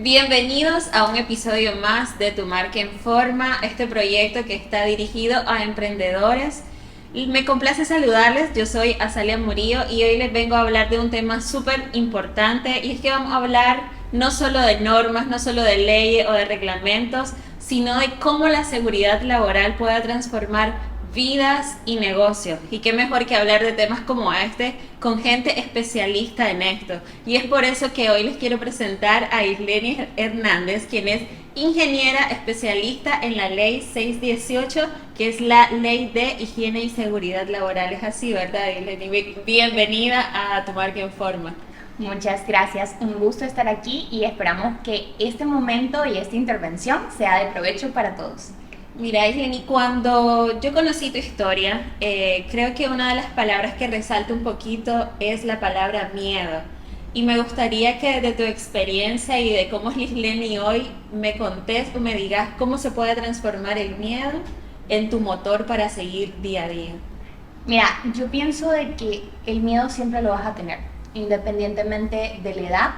Bienvenidos a un episodio más de Tu Marca en Forma, este proyecto que está dirigido a emprendedores. Me complace saludarles, yo soy Azalia Murillo y hoy les vengo a hablar de un tema súper importante, y es que vamos a hablar no solo de normas, no solo de leyes o de reglamentos, sino de cómo la seguridad laboral pueda transformar vidas y negocios. Y qué mejor que hablar de temas como este con gente especialista en esto. Y es por eso que hoy les quiero presentar a Isleni Hernández, quien es ingeniera especialista en la ley 618, que es la ley de higiene y seguridad laboral. Es así, ¿verdad, Isleni? Bienvenida a Tu Marca en Forma. Muchas gracias, un gusto estar aquí y esperamos que este momento y esta intervención sea de provecho para todos. Mira, Jenny, cuando yo conocí tu historia, creo que una de las palabras que resalta un poquito es la palabra miedo. Y me gustaría que de tu experiencia y de cómo es Lisleni hoy, me contés o me digas cómo se puede transformar el miedo en tu motor para seguir día a día. Mira, yo pienso de que el miedo siempre lo vas a tener, independientemente de la edad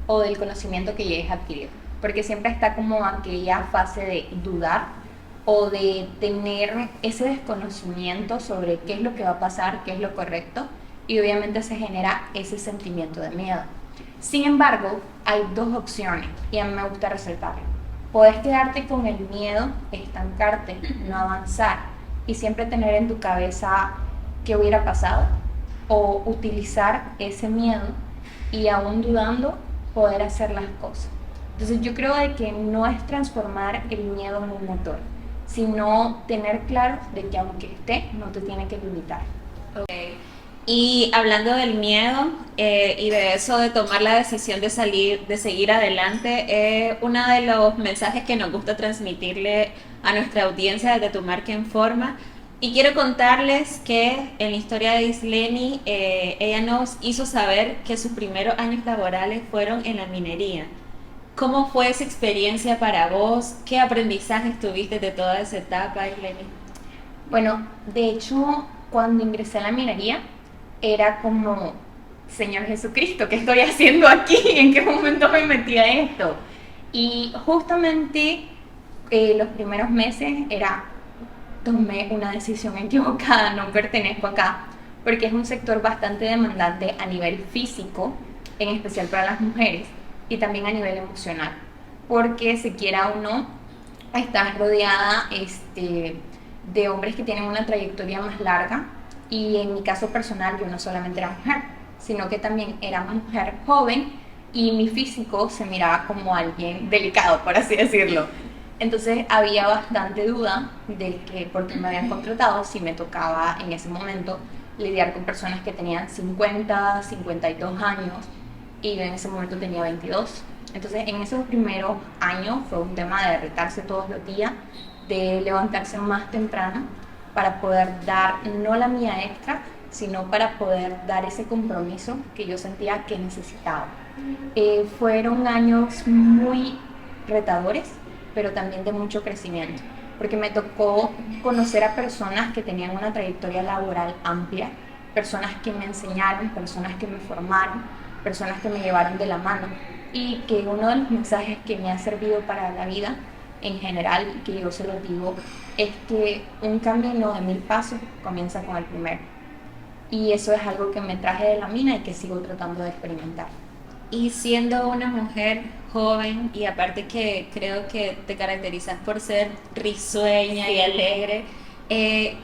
o del conocimiento que llegues a adquirir, porque siempre está como aquella fase de dudar o de tener ese desconocimiento sobre qué es lo que va a pasar, qué es lo correcto, y obviamente se genera ese sentimiento de miedo. Sin embargo, hay dos opciones y a mí me gusta resaltarlo. Puedes quedarte con el miedo, estancarte, no avanzar y siempre tener en tu cabeza qué hubiera pasado, o utilizar ese miedo y aún dudando poder hacer las cosas. Entonces yo creo de que no es transformar el miedo en un motor, sino tener claro de que aunque esté, no te tiene que limitar. Okay. Y hablando del miedo y de eso de tomar la decisión de salir, de seguir adelante, uno de los mensajes que nos gusta transmitirle a nuestra audiencia desde Tu Marca en Forma. Y quiero contarles que en la historia de Isleni, ella nos hizo saber que sus primeros años laborales fueron en la minería. ¿Cómo fue esa experiencia para vos? ¿Qué aprendizajes tuviste de toda esa etapa, Isleni? Bueno, de hecho, cuando ingresé a la minería, era como, Señor Jesucristo, ¿qué estoy haciendo aquí? ¿En qué momento me metí a esto? Y justamente los primeros meses tomé una decisión equivocada, no pertenezco acá, porque es un sector bastante demandante a nivel físico, en especial para las mujeres, y también a nivel emocional, porque se quiera o no, estás rodeada de hombres que tienen una trayectoria más larga, y en mi caso personal yo no solamente era mujer, sino que también era una mujer joven y mi físico se miraba como alguien delicado, por así decirlo. Entonces había bastante duda de que por qué me habían contratado si me tocaba en ese momento lidiar con personas que tenían 50, 52 años y yo en ese momento tenía 22. Entonces en esos primeros años fue un tema de retarse todos los días, de levantarse más temprano para poder dar no la mía extra, sino para poder dar ese compromiso que yo sentía que necesitaba. Fueron años muy retadores, pero también de mucho crecimiento, porque me tocó conocer a personas que tenían una trayectoria laboral amplia, personas que me enseñaron, personas que me formaron, personas que me llevaron de la mano, y que uno de los mensajes que me ha servido para la vida en general, que yo se los digo, es que un camino de 1000 pasos comienza con el primero. Y eso es algo que me traje de la mina y que sigo tratando de experimentar. Y siendo una mujer joven, y aparte que creo que te caracterizas por ser risueña y alegre,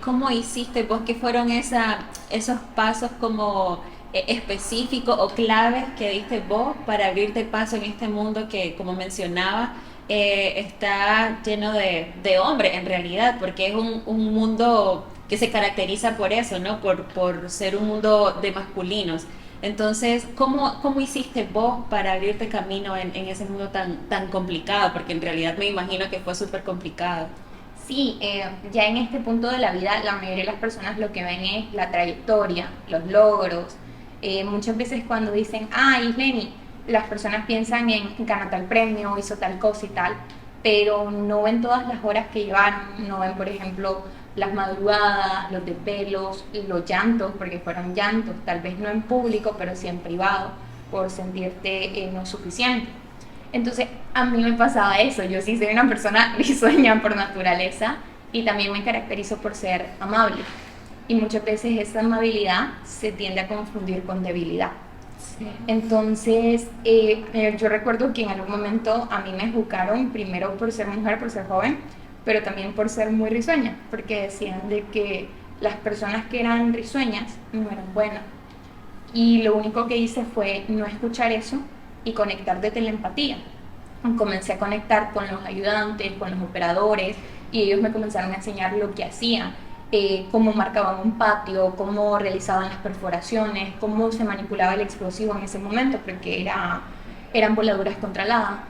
¿cómo hiciste vos? ¿Qué fueron esos pasos como específicos o claves que diste vos para abrirte paso en este mundo que, como mencionaba, está lleno de hombres en realidad, porque es un mundo que se caracteriza por eso, ¿no? Por ser un mundo de masculinos. Entonces, ¿cómo hiciste vos para abrirte camino en ese mundo tan complicado? Porque en realidad me imagino que fue súper complicado. Sí, ya en este punto de la vida la mayoría de las personas lo que ven es la trayectoria, los logros. Muchas veces cuando dicen, ah, Isleni, las personas piensan en ganar tal premio, hizo tal cosa y tal, pero no ven todas las horas que llevaron, no ven, por ejemplo, las madrugadas, los desvelos, los llantos, porque fueron llantos, tal vez no en público, pero sí en privado, por sentirte no suficiente. Entonces, a mí me pasaba eso. Yo sí soy una persona risueña por naturaleza y también me caracterizo por ser amable. Y muchas veces esa amabilidad se tiende a confundir con debilidad. Sí. Entonces, yo recuerdo que en algún momento a mí me juzgaron primero por ser mujer, por ser joven, pero también por ser muy risueña, porque decían de que las personas que eran risueñas no eran buenas. Y lo único que hice fue no escuchar eso y conectar desde la empatía. Comencé a conectar con los ayudantes, con los operadores, y ellos me comenzaron a enseñar lo que hacían, cómo marcaban un patio, cómo realizaban las perforaciones, cómo se manipulaba el explosivo en ese momento, porque eran voladuras controladas.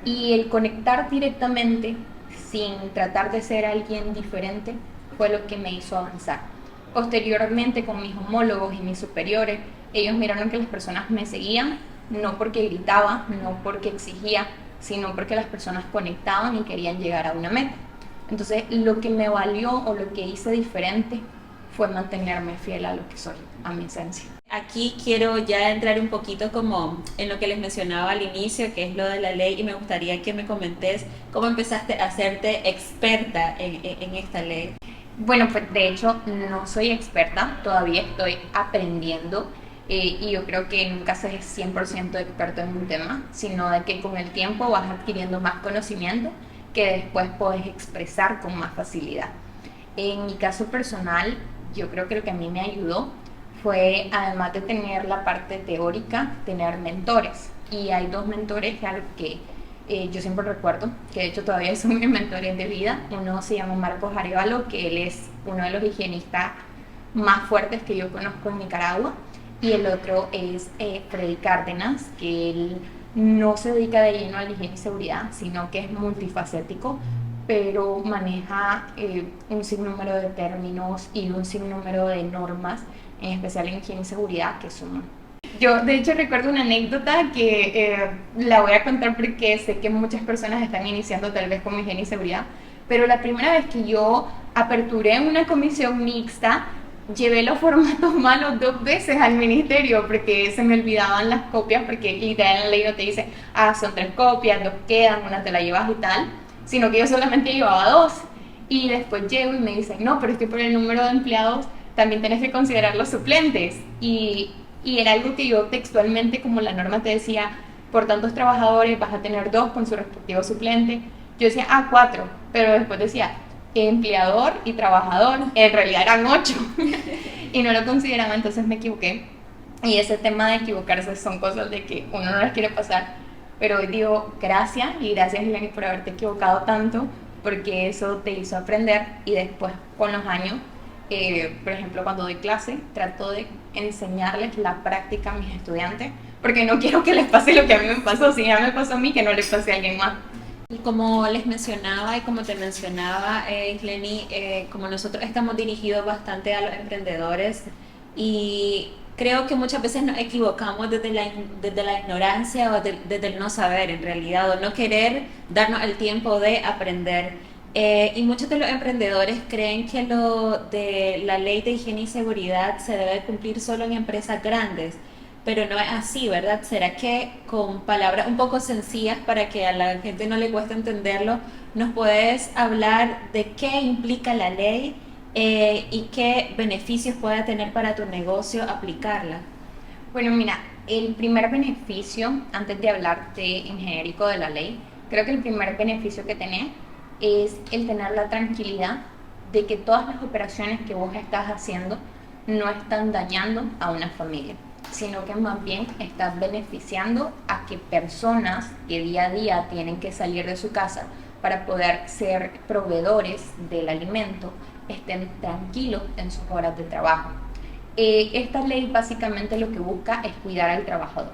Y el conectar directamente, sin tratar de ser alguien diferente, fue lo que me hizo avanzar. Posteriormente, con mis homólogos y mis superiores, ellos miraron que las personas me seguían, no porque gritaba, no porque exigía, sino porque las personas conectaban y querían llegar a una meta. Entonces, lo que me valió o lo que hice diferente fue mantenerme fiel a lo que soy, a mi esencia. Aquí quiero ya entrar un poquito como en lo que les mencionaba al inicio, que es lo de la ley, y me gustaría que me comentes cómo empezaste a hacerte experta en esta ley. Bueno, pues de hecho no soy experta, todavía estoy aprendiendo, y yo creo que nunca se es 100% experto en un tema, sino de que con el tiempo vas adquiriendo más conocimiento que después puedes expresar con más facilidad. En mi caso personal, yo creo que lo que a mí me ayudó fue, además de tener la parte teórica, tener mentores. Y hay dos mentores a los que yo siempre recuerdo, que de hecho todavía son mis mentores de vida. Uno se llama Marcos Arevalo, que él es uno de los higienistas más fuertes que yo conozco en Nicaragua. Y el otro es Freddy Cárdenas, que él no se dedica de lleno a la higiene y seguridad, sino que es multifacético, pero maneja un sinnúmero de términos y un sinnúmero de normas, en especial en higiene y seguridad, que son... Yo, de hecho, recuerdo una anécdota que la voy a contar porque sé que muchas personas están iniciando tal vez con higiene y seguridad, pero la primera vez que yo aperturé una comisión mixta, llevé los formatos malos 2 veces al ministerio porque se me olvidaban las copias, porque literal en la ley no te dice, ah, son 3 copias, 2 quedan, una te la llevas y tal, sino que yo solamente llevaba 2. Y después llego y me dicen, no, pero es que por el número de empleados también tenés que considerar los suplentes. Y era algo que yo textualmente, como la norma te decía, por tantos trabajadores vas a tener 2 con su respectivo suplente. Yo decía, ah, 4, pero después decía, empleador y trabajador, en realidad eran 8 y no lo consideraba, entonces me equivoqué. Y ese tema de equivocarse son cosas de que uno no las quiere pasar, pero hoy digo gracias, y gracias Lenny por haberte equivocado tanto, porque eso te hizo aprender. Y después con los años, por ejemplo cuando doy clase, trato de enseñarles la práctica a mis estudiantes, porque no quiero que les pase lo que a mí me pasó. Si ya me pasó a mí, que no les pase a alguien más. Y como les mencionaba y como te mencionaba, Lenny, como nosotros estamos dirigidos bastante a los emprendedores, y creo que muchas veces nos equivocamos desde la ignorancia o desde el no saber en realidad, o no querer darnos el tiempo de aprender. Y muchos de los emprendedores creen que lo de la ley de higiene y seguridad se debe cumplir solo en empresas grandes, pero no es así, ¿verdad? ¿Será que con palabras un poco sencillas para que a la gente no le cueste entenderlo, nos puedes hablar de qué implica la ley, y qué beneficios puede tener para tu negocio aplicarla? Bueno, mira, el primer beneficio, antes de hablarte en genérico de la ley, creo que el primer beneficio que tenés es el tener la tranquilidad de que todas las operaciones que vos estás haciendo no están dañando a una familia, sino que más bien estás beneficiando a que personas que día a día tienen que salir de su casa para poder ser proveedores del alimento estén tranquilos en sus horas de trabajo. Esta ley básicamente lo que busca es cuidar al trabajador.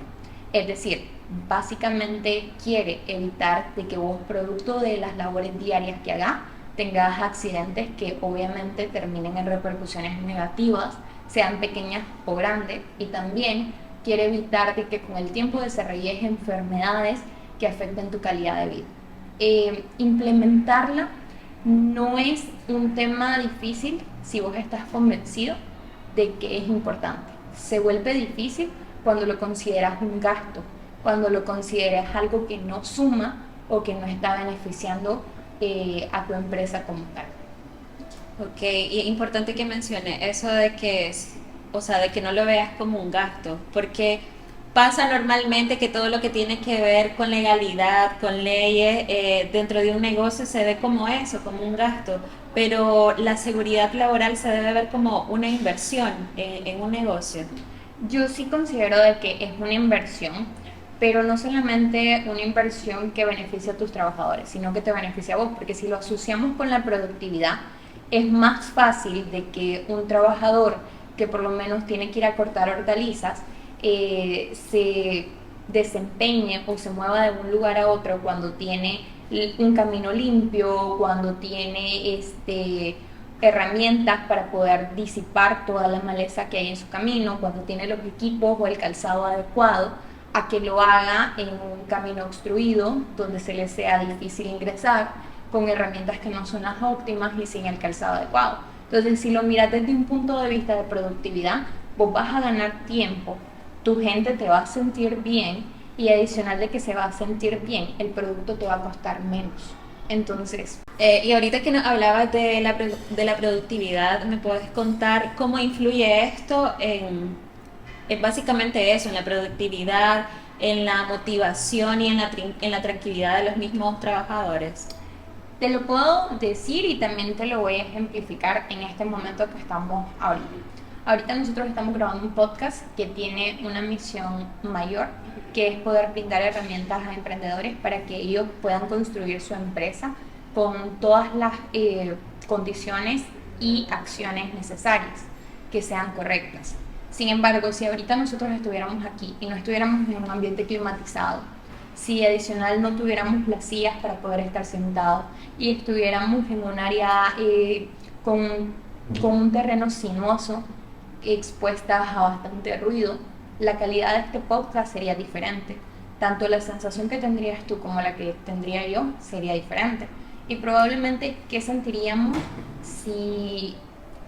Es decir, básicamente quiere evitar de que vos, producto de las labores diarias que hagas, tengas accidentes que obviamente terminen en repercusiones negativas, sean pequeñas o grandes, y también quiere evitar de que con el tiempo desarrolles enfermedades que afecten tu calidad de vida. Implementarla no es un tema difícil si vos estás convencido de que es importante. Se vuelve difícil cuando lo consideras un gasto, cuando lo consideres algo que no suma o que no está beneficiando a tu empresa como tal. Ok, y es importante que mencione eso de que, o sea, de que no lo veas como un gasto, porque pasa normalmente que todo lo que tiene que ver con legalidad, con leyes, dentro de un negocio se ve como eso, como un gasto, pero la seguridad laboral se debe ver como una inversión en un negocio. Yo sí considero de que es una inversión, pero no solamente una inversión que beneficia a tus trabajadores, sino que te beneficia a vos, porque si lo asociamos con la productividad, es más fácil de que un trabajador que por lo menos tiene que ir a cortar hortalizas se desempeñe o se mueva de un lugar a otro cuando tiene un camino limpio, cuando tiene herramientas para poder disipar toda la maleza que hay en su camino, cuando tiene los equipos o el calzado adecuado, a que lo haga en un camino obstruido, donde se le sea difícil ingresar, con herramientas que no son las óptimas y sin el calzado adecuado. Entonces, si lo miras desde un punto de vista de productividad, vos vas a ganar tiempo, tu gente te va a sentir bien y adicional de que se va a sentir bien, el producto te va a costar menos. Entonces, y ahorita que nos hablabas de la productividad, ¿me puedes contar cómo influye esto en básicamente eso, en la productividad, en la motivación y en la tranquilidad de los mismos trabajadores? te lo puedo decir y también te lo voy a ejemplificar en este momento que estamos ahorita. Ahorita nosotros estamos grabando un podcast que tiene una misión mayor, que es poder brindar herramientas a emprendedores para que ellos puedan construir su empresa con todas las condiciones y acciones necesarias que sean correctas. Sin embargo, si ahorita nosotros estuviéramos aquí y no estuviéramos en un ambiente climatizado, si adicional no tuviéramos las sillas para poder estar sentados y estuviéramos en un área con un terreno sinuoso, expuestas a bastante ruido, la calidad de este podcast sería diferente. Tanto la sensación que tendrías tú como la que tendría yo sería diferente. Y probablemente, ¿qué sentiríamos si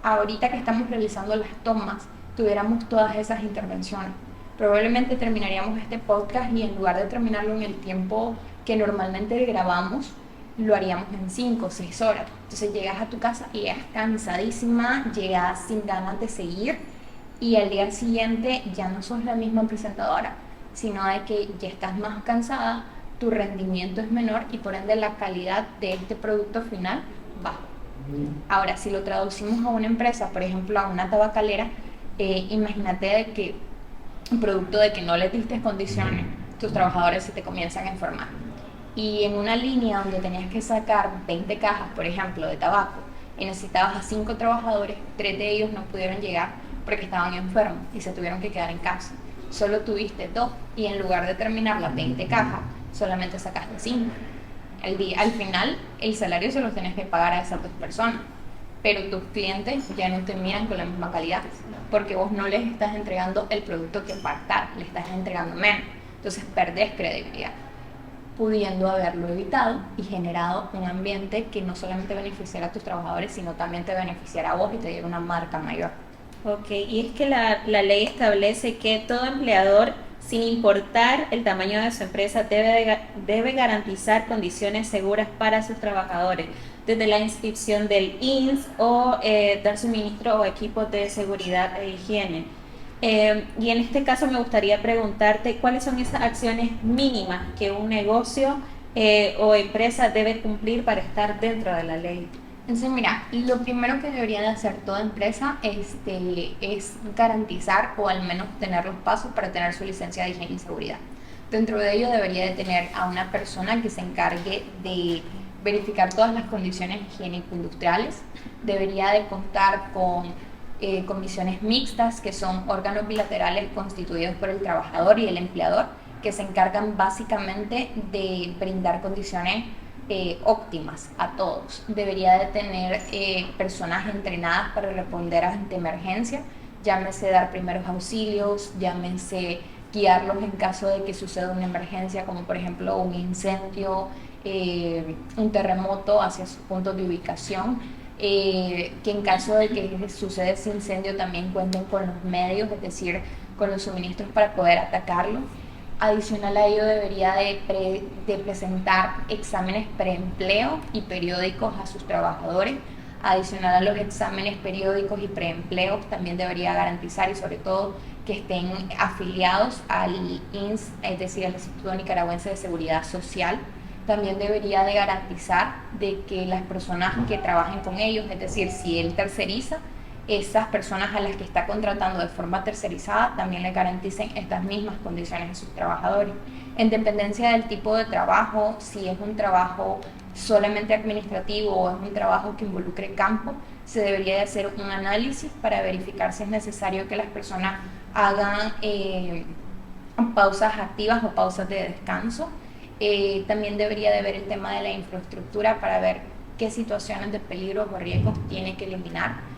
ahorita que estamos realizando las tomas tuviéramos todas esas intervenciones? Probablemente terminaríamos este podcast y en lugar de terminarlo en el tiempo que normalmente grabamos, lo haríamos en 5 o 6 horas. Entonces llegas a tu casa y llegas cansadísima, llegas sin ganas de seguir y al día siguiente ya no sos la misma presentadora, sino de que ya estás más cansada, tu rendimiento es menor y por ende la calidad de este producto final baja. Ahora, si lo traducimos a una empresa, por ejemplo a una tabacalera, imagínate de que producto de que no les diste condiciones, tus trabajadores se te comienzan a enfermar. Y en una línea donde tenías que sacar 20 cajas, por ejemplo, de tabaco, y necesitabas a 5 trabajadores, 3 de ellos no pudieron llegar porque estaban enfermos y se tuvieron que quedar en casa. Solo tuviste 2 y en lugar de terminar las 20 cajas, solamente sacaste 5. Al final, el salario se lo tenés que pagar a esas 2 personas, pero tus clientes ya no te miran con la misma calidad porque vos no les estás entregando el producto que pactar, le estás entregando menos. Entonces perdés credibilidad, pudiendo haberlo evitado y generado un ambiente que no solamente beneficiara a tus trabajadores, sino también te beneficiara a vos y te diera una marca mayor. Ok, y es que la ley establece que todo empleador, sin importar el tamaño de su empresa, debe garantizar condiciones seguras para sus trabajadores, desde la inscripción del INS o dar suministro o equipos de seguridad e higiene. Y en este caso me gustaría preguntarte cuáles son esas acciones mínimas que un negocio o empresa debe cumplir para estar dentro de la ley. Entonces, mira, lo primero que debería de hacer toda empresa es garantizar o al menos tener los pasos para tener su licencia de higiene y seguridad. Dentro de ello debería de tener a una persona que se encargue de verificar todas las condiciones higiénico-industriales. Debería de contar con comisiones mixtas, que son órganos bilaterales constituidos por el trabajador y el empleador, que se encargan básicamente de brindar condiciones óptimas a todos. Debería de tener personas entrenadas para responder ante emergencia, llámese dar primeros auxilios, llámese guiarlos en caso de que suceda una emergencia, como por ejemplo un incendio, un terremoto hacia sus puntos de ubicación, que en caso de que suceda ese incendio también cuenten con los medios, es decir, con los suministros para poder atacarlo. Adicional a ello debería de presentar exámenes preempleo y periódicos a sus trabajadores. Adicional a los exámenes periódicos y preempleos, también debería garantizar y sobre todo que estén afiliados al INS, es decir, al Instituto Nicaragüense de Seguridad Social. También debería de garantizar de que las personas que trabajen con ellos, es decir, si él terceriza, esas personas a las que está contratando de forma tercerizada también le garanticen estas mismas condiciones a sus trabajadores. En dependencia del tipo de trabajo, si es un trabajo solamente administrativo o es un trabajo que involucre campo, se debería de hacer un análisis para verificar si es necesario que las personas hagan pausas activas o pausas de descanso. También debería de ver el tema de la infraestructura para ver qué situaciones de peligro o riesgos tiene que eliminar.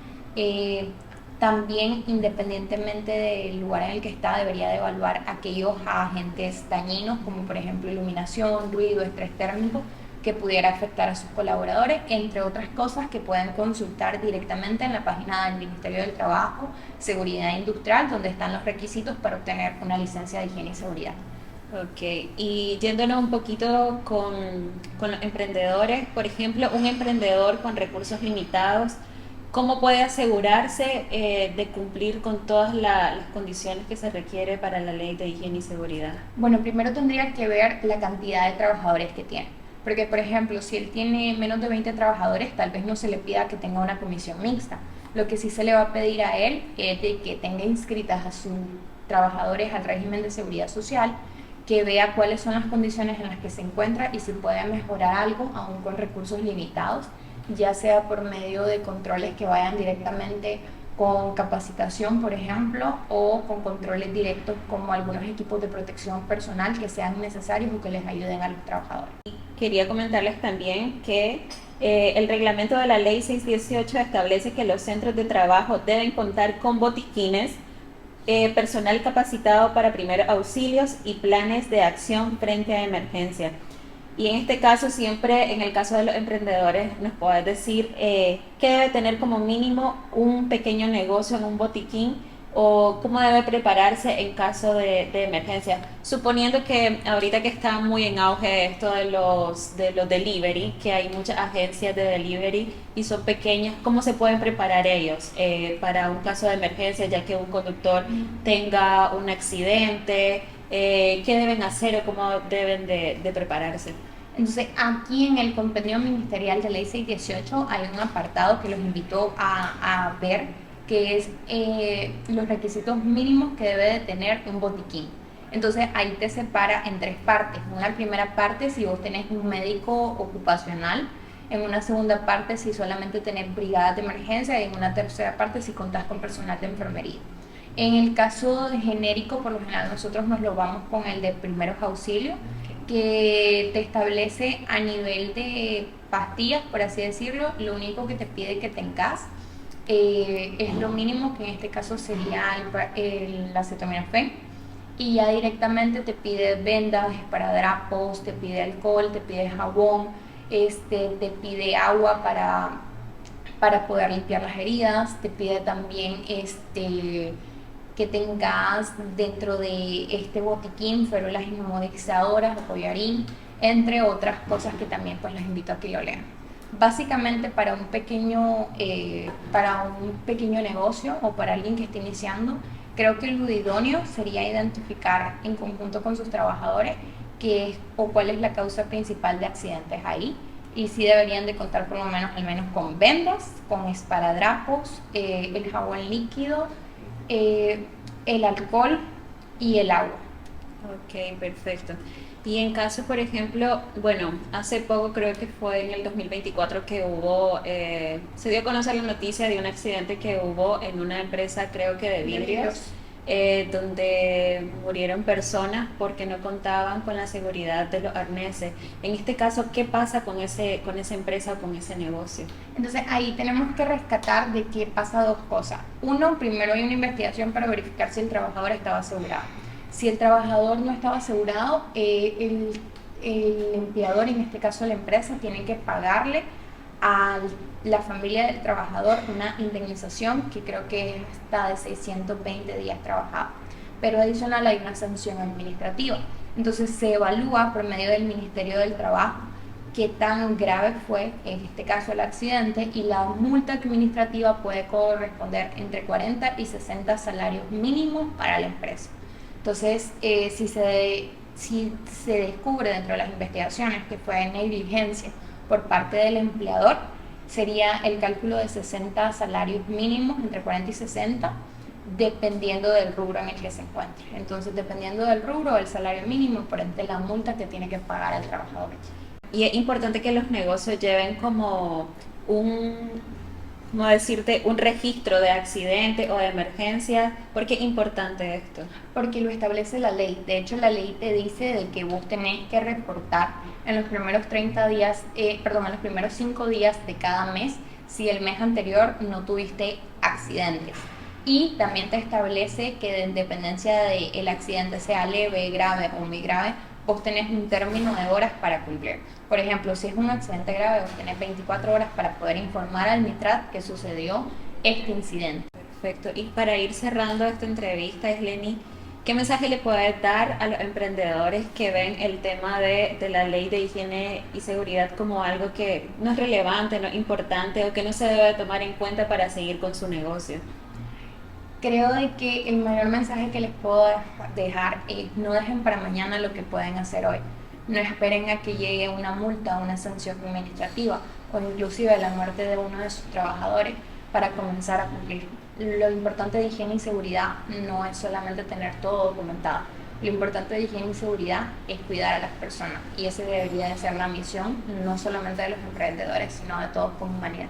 También, independientemente del lugar en el que está, debería de evaluar aquellos agentes dañinos, como por ejemplo iluminación, ruido, estrés térmico, que pudiera afectar a sus colaboradores, entre otras cosas que pueden consultar directamente en la página del Ministerio del Trabajo, Seguridad Industrial, donde están los requisitos para obtener una licencia de higiene y seguridad. Ok, y yéndonos un poquito con los emprendedores, por ejemplo, un emprendedor con recursos limitados, ¿cómo puede asegurarse de cumplir con todas las condiciones que se requiere para la ley de higiene y seguridad? Bueno, primero tendría que ver la cantidad de trabajadores que tiene. Porque, por ejemplo, si él tiene menos de 20 trabajadores, tal vez no se le pida que tenga una comisión mixta. Lo que sí se le va a pedir a él es de que tenga inscritas a sus trabajadores al régimen de seguridad social, que vea cuáles son las condiciones en las que se encuentra y si puede mejorar algo, aún con recursos limitados, ya sea por medio de controles que vayan directamente con capacitación, por ejemplo, o con controles directos como algunos equipos de protección personal que sean necesarios o que les ayuden a los trabajadores. Quería comentarles también que el reglamento de la ley 618 establece que los centros de trabajo deben contar con botiquines, personal capacitado para primeros auxilios y planes de acción frente a emergencia. Y en este caso, siempre en el caso de los emprendedores, nos puedes decir qué debe tener como mínimo un pequeño negocio en un botiquín o cómo debe prepararse en caso de emergencia. Suponiendo que ahorita que está muy en auge esto de los delivery, que hay muchas agencias de delivery y son pequeñas, ¿cómo se pueden preparar ellos para un caso de emergencia, ya que un conductor tenga un accidente? ¿Qué deben hacer o cómo deben de prepararse? Entonces, aquí en el compendio ministerial de ley 618 hay un apartado que los invito a ver, que es los requisitos mínimos que debe de tener un botiquín. Entonces, ahí te separa en tres partes. En una primera parte, si vos tenés un médico ocupacional. En una segunda parte, si solamente tenés brigadas de emergencia. Y en una tercera parte, si contás con personal de enfermería. En el caso de genérico, por lo general nosotros nos lo vamos con el de primeros auxilios, que te establece a nivel de pastillas, por así decirlo, lo único que te pide que tengas es lo mínimo, que en este caso sería el acetaminofén, y ya directamente te pide vendas, esparadrapos, te pide alcohol, te pide jabón, te pide agua para poder limpiar las heridas, te pide también que tengas dentro de este botiquín férulas inmovilizadoras o collarín, entre otras cosas que también pues les invito a que lo lean. Básicamente para un pequeño negocio o para alguien que esté iniciando, creo que lo idóneo sería identificar en conjunto con sus trabajadores qué es o cuál es la causa principal de accidentes ahí, y sí deberían de contar por lo menos al menos con vendas, con esparadrapos, el jabón líquido, el alcohol y el agua. Ok, perfecto. Y en caso, por ejemplo, bueno, hace poco, creo que fue en el 2024 que hubo, se dio a conocer la noticia de un accidente que hubo en una empresa, creo que de vidrios, donde murieron personas porque no contaban con la seguridad de los arneses. En este caso, ¿qué pasa con esa empresa o con ese negocio? Entonces ahí tenemos que rescatar de que pasa dos cosas. Uno, primero hay una investigación para verificar si el trabajador estaba asegurado. Si el trabajador no estaba asegurado, el empleador, en este caso la empresa, tiene que pagarle a la familia del trabajador una indemnización que creo que es hasta de 620 días trabajados. pero adicional hay una sanción administrativa. Entonces se evalúa por medio del Ministerio del Trabajo qué tan grave fue, en este caso, el accidente, y la multa administrativa puede corresponder entre 40 y 60 salarios mínimos para la empresa. Entonces, si se descubre dentro de las investigaciones que fue negligencia por parte del empleador, sería el cálculo de 60 salarios mínimos, entre 40 y 60, dependiendo del rubro en el que se encuentre. Entonces, dependiendo del rubro, el salario mínimo, por ende la multa que tiene que pagar el trabajador. Y es importante que los negocios lleven como como decirte, un registro de accidente o de emergencia. ¿Por qué es importante esto? Porque lo establece la ley. De hecho, la ley te dice de que vos tenés que reportar en los primeros 30 días, en los primeros 5 días de cada mes, si el mes anterior no tuviste accidentes. Y también te establece que en dependencia de el accidente sea leve, grave o muy grave, vos tenés un término de horas para cumplir. Por ejemplo, si es un accidente grave, vos tenés 24 horas para poder informar al MITRAT que sucedió este incidente. Perfecto. Y para ir cerrando esta entrevista, Isleni, ¿qué mensaje le puedes dar a los emprendedores que ven el tema de la ley de higiene y seguridad como algo que no es relevante, no es importante o que no se debe tomar en cuenta para seguir con su negocio? Creo de que el mayor mensaje que les puedo dejar es: no dejen para mañana lo que pueden hacer hoy. No esperen a que llegue una multa o una sanción administrativa o inclusive la muerte de uno de sus trabajadores para comenzar a cumplir. Lo importante de higiene y seguridad no es solamente tener todo documentado. Lo importante de higiene y seguridad es cuidar a las personas, y esa debería de ser la misión no solamente de los emprendedores, sino de todos como humanidad.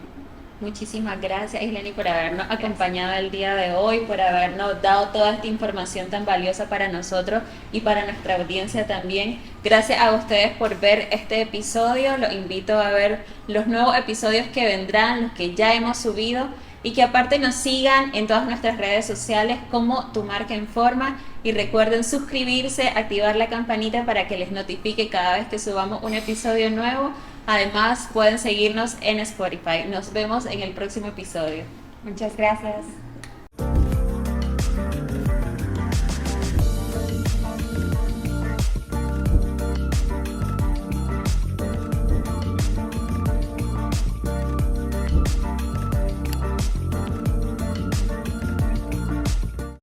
Muchísimas gracias, Isleni, por habernos acompañado el día de hoy, por habernos dado toda esta información tan valiosa para nosotros y para nuestra audiencia también. Gracias a ustedes por ver este episodio. Los invito a ver los nuevos episodios que vendrán, los que ya hemos subido, y que aparte nos sigan en todas nuestras redes sociales como Tu Marca en Forma, y recuerden suscribirse, activar la campanita para que les notifique cada vez que subamos un episodio nuevo. Además, pueden seguirnos en Spotify. Nos vemos en el próximo episodio. Muchas gracias.